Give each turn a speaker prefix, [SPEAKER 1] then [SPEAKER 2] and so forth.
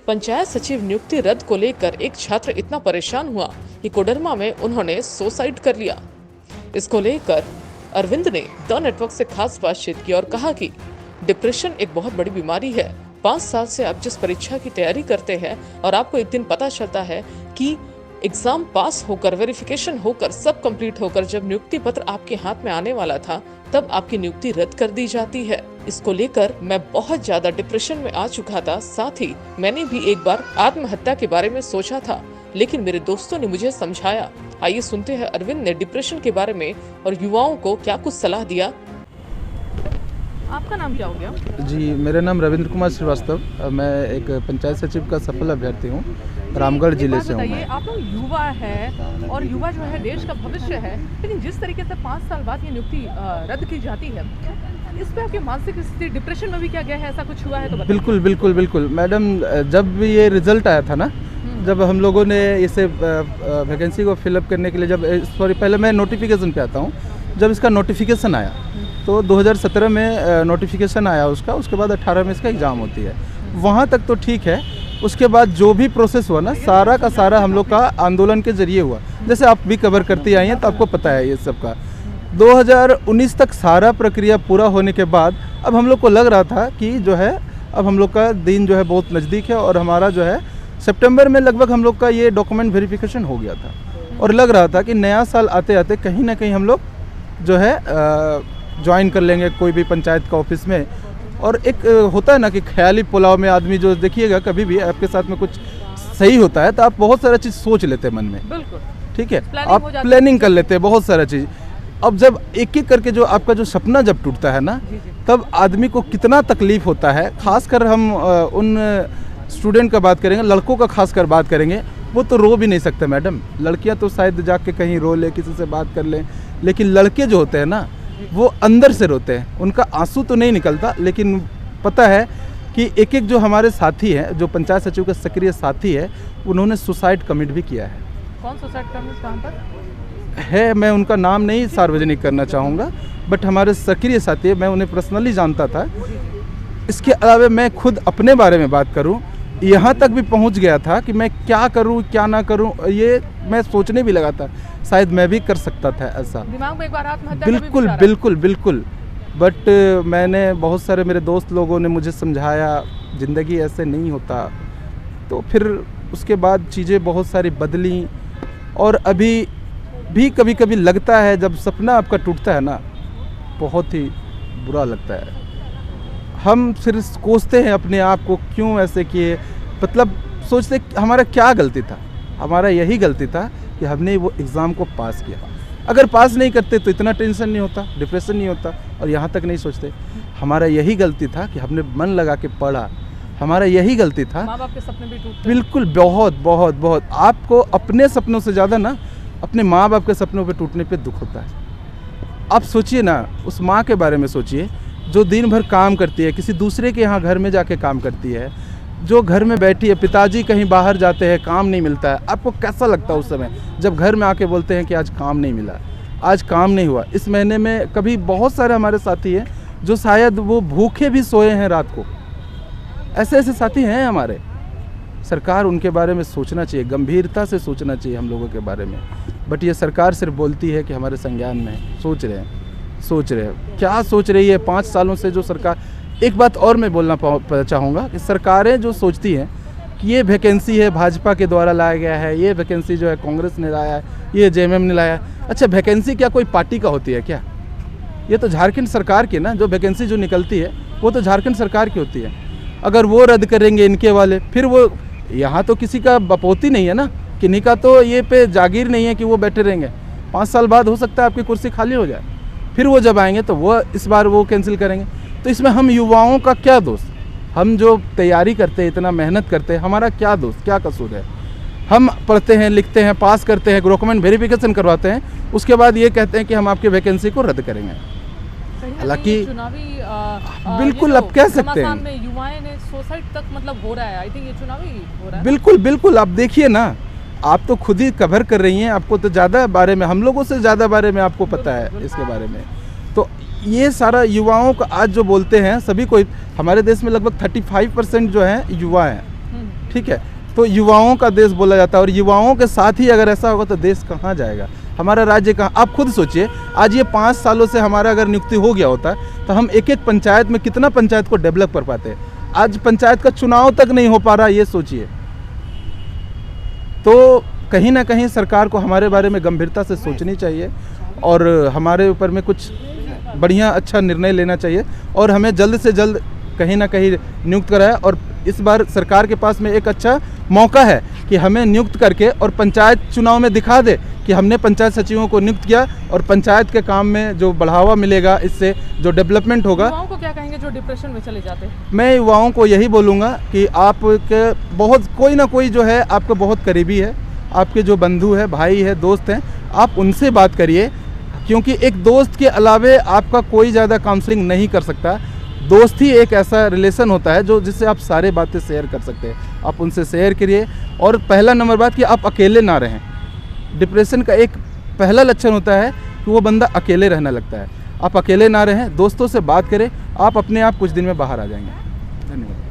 [SPEAKER 1] पंचायत सचिव नियुक्ति रद्द को लेकर एक छात्र इतना परेशान हुआ कि कोडरमा में उन्होंने सुसाइड कर लिया। इसको लेकर अरविंद ने द नेटवर्क से खास बातचीत की और कहा कि डिप्रेशन एक बहुत बड़ी बीमारी है। 5 साल से आप जिस परीक्षा की तैयारी करते हैं और आपको एक दिन पता चलता है कि एग्जाम पास होकर, वेरिफिकेशन होकर, सब कंप्लीट होकर जब नियुक्ति पत्र आपके हाथ में आने वाला था, तब आपकी नियुक्ति रद्द कर दी जाती है। इसको लेकर मैं बहुत ज्यादा डिप्रेशन में आ चुका था। साथ ही मैंने भी एक बार आत्महत्या के बारे में सोचा था, लेकिन मेरे दोस्तों ने मुझे समझाया। आइए सुनते हैं अरविंद ने डिप्रेशन के बारे में और युवाओं को क्या कुछ सलाह दिया।
[SPEAKER 2] आपका नाम क्या हो गया?
[SPEAKER 3] जी, मेरा नाम रविंद्र कुमार श्रीवास्तव। मैं एक पंचायत सचिव का सफल अभ्यर्थी हूँ। रामगढ़ जिले से हूँ मैं।
[SPEAKER 2] आप लोग युवा है और युवा जो है देश का भविष्य है, लेकिन जिस तरीके से 5 साल बाद ये नियुक्ति रद्द की जाती है, इस पे आपकी मानसिक स्थिति डिप्रेशन में भी क्या गया है? ऐसा कुछ हुआ है तो बताइए।
[SPEAKER 3] बिल्कुल मैडम, जब ये रिजल्ट आया था ना, जब हम लोगों ने इसे वैकेंसी को फिलअप करने के लिए पहले मैं नोटिफिकेशन पे आता हूँ। जब इसका नोटिफिकेशन आया तो 2017 में नोटिफिकेशन आया उसके बाद 18 में इसका एग्ज़ाम होती है। वहाँ तक तो ठीक है। उसके बाद जो भी प्रोसेस हुआ ना, सारा का सारा हम लोग का आंदोलन के जरिए हुआ। जैसे आप भी कवर करती आई हैं तो आपको पता है ये सब का। 2019 तक सारा प्रक्रिया पूरा होने के बाद अब हम लोग को लग रहा था कि जो है अब हम लोग का दिन जो है बहुत नज़दीक है और हमारा जो है सितंबर में लगभग हम लोग का ये डॉक्यूमेंट वेरिफिकेशन हो गया था। और लग रहा था कि नया साल आते आते कहीं ना कहीं हम लोग जो है ज्वाइन कर लेंगे कोई भी पंचायत का ऑफिस में। और एक होता है ना कि ख्याली पुलाव में आदमी जो देखिएगा, कभी भी आपके साथ में कुछ सही होता है तो आप बहुत सारा चीज़ सोच लेते हैं मन में।
[SPEAKER 2] बिल्कुल
[SPEAKER 3] ठीक है, आप प्लानिंग कर लेते हैं बहुत सारा चीज़। अब जब एक एक करके जो आपका जो सपना जब टूटता है ना, तब आदमी को कितना तकलीफ होता है। खासकर हम उन स्टूडेंट का बात करेंगे, लड़कों का खासकर बात करेंगे, वो तो रो भी नहीं सकते मैडम। लड़कियां तो शायद जाके कहीं रो ले, किसी से बात कर लें, लेकिन लड़के जो होते हैं ना, वो अंदर से रोते हैं। उनका आंसू तो नहीं निकलता, लेकिन पता है कि एक एक जो हमारे साथी हैं, जो पंचायत सचिव के सक्रिय साथी है, उन्होंने सुसाइड कमिट भी किया है।
[SPEAKER 2] कौन सुसाइड कमिट कहाँ पर
[SPEAKER 3] है? मैं उनका नाम नहीं सार्वजनिक करना चाहूँगा, बट हमारे सक्रिय साथी है, मैं उन्हें पर्सनली जानता था। इसके अलावा मैं खुद अपने बारे में बात करूं, यहाँ तक भी पहुंच गया था कि मैं क्या करूं क्या ना करूं, ये मैं सोचने भी लगा था शायद मैं भी कर सकता था ऐसा।
[SPEAKER 2] दिमाग में एक बार आत्महत्या
[SPEAKER 3] बिल्कुल। बट मैंने बहुत सारे मेरे दोस्त लोगों ने मुझे समझाया ज़िंदगी ऐसे नहीं होता। तो फिर उसके बाद चीज़ें बहुत सारी बदली। और अभी भी कभी कभी लगता है जब सपना आपका टूटता है ना, बहुत ही बुरा लगता है। हम फिर कोसते हैं अपने आप को, क्यों ऐसे किए, मतलब सोचते हमारा क्या गलती था। हमारा यही गलती था कि हमने वो एग्ज़ाम को पास किया। अगर पास नहीं करते तो इतना टेंशन नहीं होता, डिप्रेशन नहीं होता, और यहाँ तक नहीं सोचते। हमारा यही गलती था कि हमने मन लगा के पढ़ा। हमारा यही गलती था।
[SPEAKER 2] माँ बाप के सपने भी टूटते।
[SPEAKER 3] बिल्कुल, बहुत। आपको अपने सपनों से ज़्यादा ना अपने माँ बाप के सपनों पे टूटने पे दुख होता है। आप सोचिए ना, उस माँ के बारे में सोचिए जो दिन भर काम करती है, किसी दूसरे के यहाँ घर में जाके काम करती है, जो घर में बैठी है, पिताजी कहीं बाहर जाते हैं, काम नहीं मिलता है। आपको कैसा लगता है उस समय जब घर में आके बोलते हैं कि आज काम नहीं मिला, आज काम नहीं हुआ। इस महीने में कभी बहुत सारे हमारे साथी हैं जो शायद वो भूखे भी सोए हैं रात को। ऐसे साथी हैं हमारे। सरकार उनके बारे में सोचना चाहिए, गंभीरता से सोचना चाहिए हम लोगों के बारे में। बट ये सरकार सिर्फ बोलती है कि हमारे संज्ञान में सोच रहे हैं। क्या सोच रही है 5 सालों से जो सरकार। एक बात और मैं बोलना चाहूँगा कि सरकारें जो सोचती हैं कि ये वैकेंसी है भाजपा के द्वारा लाया गया है, ये वैकेंसी जो है कांग्रेस ने लाया है, ये जेएमएम ने लाया है। अच्छा, वैकेंसी क्या कोई पार्टी का होती है क्या? ये तो झारखंड सरकार की ना, जो वैकेंसी जो निकलती है वो तो झारखंड सरकार की होती है। अगर वो रद्द करेंगे इनके वाले, फिर वो यहाँ तो किसी का बपोती नहीं है ना, किन्हीं का तो ये पे जागीर नहीं है कि वो बैठे रहेंगे। 5 साल बाद हो सकता है आपकी कुर्सी खाली हो जाए, फिर वो जब आएंगे तो वो इस बार वो कैंसिल करेंगे। तो इसमें हम युवाओं का क्या दोष? हम जो तैयारी करते हैं, इतना मेहनत करते हैं, हमारा क्या दोष, क्या कसूर है? हम पढ़ते हैं, लिखते हैं, पास करते हैं, डॉक्यूमेंट वेरिफिकेशन करवाते हैं, उसके बाद ये कहते हैं कि हम आपकी वैकेंसी को रद्द करेंगे। हालांकि बिल्कुल आप कह सकते हैं
[SPEAKER 2] युवाएं ने सुसाइड तक मतलब हो रहा है। आई थिंक ये चुनावी हो रहा है।
[SPEAKER 3] बिल्कुल आप देखिए ना, आप तो खुद ही कवर कर रही हैं, आपको तो ज़्यादा बारे में, हम लोगों से ज़्यादा बारे में आपको पता है इसके बारे में। तो ये सारा युवाओं का आज जो बोलते हैं सभी को, हमारे देश में लगभग 35% जो है युवा हैं। ठीक है, तो युवाओं का देश बोला जाता है, और युवाओं के साथ ही अगर ऐसा होगा तो देश कहाँ जाएगा, हमारा राज्य कहाँ। आप खुद सोचिए, आज ये 5 सालों से हमारा अगर नियुक्ति हो गया होता तो हम एक एक पंचायत में कितना पंचायत को डेवलप कर पाते। आज पंचायत का चुनाव तक नहीं हो पा रहा, ये सोचिए। तो कहीं ना कहीं सरकार को हमारे बारे में गंभीरता से सोचनी चाहिए और हमारे ऊपर में कुछ बढ़िया अच्छा निर्णय लेना चाहिए, और हमें जल्द से जल्द कहीं ना कहीं नियुक्त कराए। और इस बार सरकार के पास में एक अच्छा मौका है कि हमें नियुक्त करके और पंचायत चुनाव में दिखा दे कि हमने पंचायत सचिवों को नियुक्त किया, और पंचायत के काम में जो बढ़ावा मिलेगा, इससे जो डेवलपमेंट होगा।
[SPEAKER 2] युवाओं को क्या कहेंगे जो डिप्रेशन में चले जाते हैं?
[SPEAKER 3] मैं युवाओं को यही बोलूँगा कि आपके बहुत कोई ना कोई जो है आपके बहुत करीबी है, आपके जो बंधु है, भाई है, दोस्त हैं, आप उनसे बात करिए, क्योंकि एक दोस्त के अलावे आपका कोई ज़्यादा काउंसलिंग नहीं कर सकता। दोस्त ही एक ऐसा रिलेशन होता है जो जिससे आप सारे बातें शेयर कर सकते हैं। आप उनसे शेयर करिए, और पहला नंबर बात कि आप अकेले ना रहें। डिप्रेशन का एक पहला लक्षण होता है कि वो बंदा अकेले रहने लगता है। आप अकेले ना रहें, दोस्तों से बात करें, आप अपने आप कुछ दिन में बाहर आ जाएंगे। धन्यवाद।